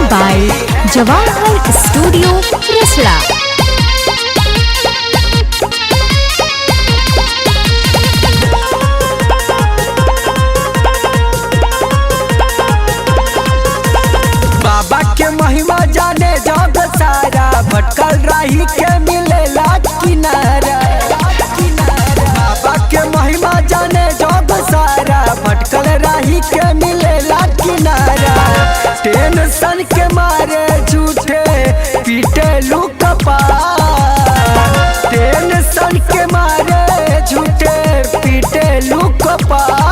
by Jawahar Studio, Risla. बाबा के महिमा जाने जग सारा, भटकल राही के मिलेला किनारा। बाबा के महिमा जाने जग सारा, भटकल राही के मिलेला किनारा। टेंशन के मारे झूठे पीटे लुक पार, टेंशन के मारे झूठे पीटे लुक पार।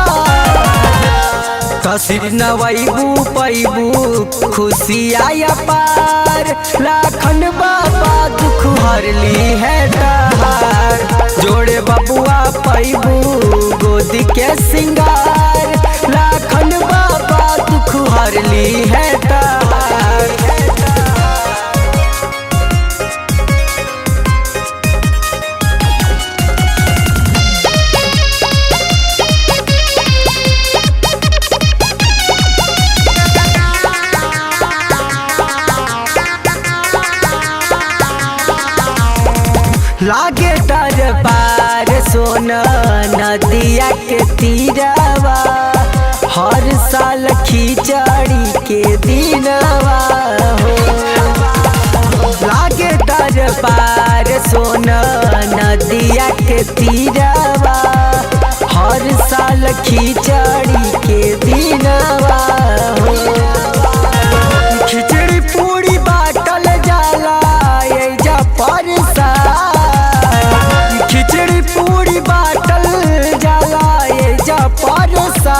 तस्वीर नवैबू पैबू खुशी आया पार, लाखन बाबा दुख हरली है तार। जोड़े बबुआ पैबू गोदी के सिंगार, लाखन बाबा दुख हरली है तार। लागे दरबार सोना नदिया के तीरवा, हर साल खिचड़ी के दिनवा हो। लागे दरबार सोना नदिया के तीरवा, हर साल खिचड़ी के दिनवा हो। खिचड़ी पूरी बाटल जाला एजा परसा, खिचड़ी पूरी बाटल जाला एजा परसा।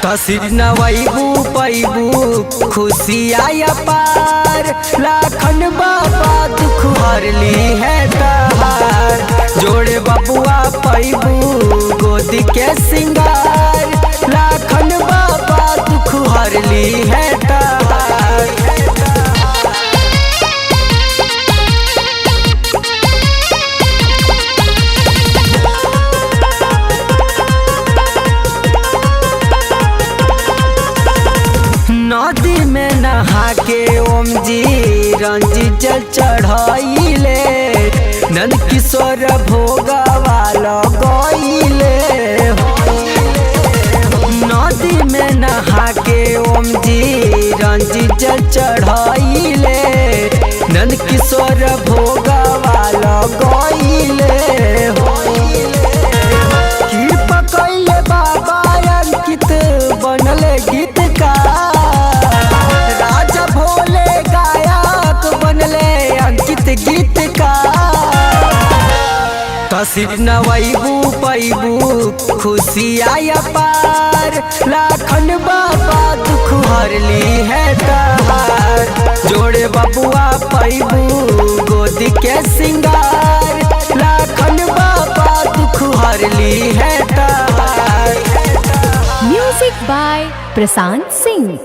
तस्वीर नवैबू पैबू खुशी आया पार, लाखन बाबा दुख हरली है तार। जोड़े बबुआ पैबू गोदी के सिंगार, लाखन बाबा दुख हरली है तार। नदी में नहा के ओम जी रंजी जल चढ़ाइले, नंद किशोर भोगवा लगइले। नदी में नहा के ओम जी रंजी जल चढ़ाइले, नंद किशोर भोगवा लगइले। कृपा कइले बाबा अंकित बनले गीतकार, राजा भोले गायक बनले अंकित गीतकार। तस्वीर नवैबू पैबू खुशी आया पार, लाखन बाबा दुख हरली है तार। जोड़े बबुआ पैबू गोदी के सिंगार, लाखन बाबा दुख हरली है तार। Music by Prasant Singh.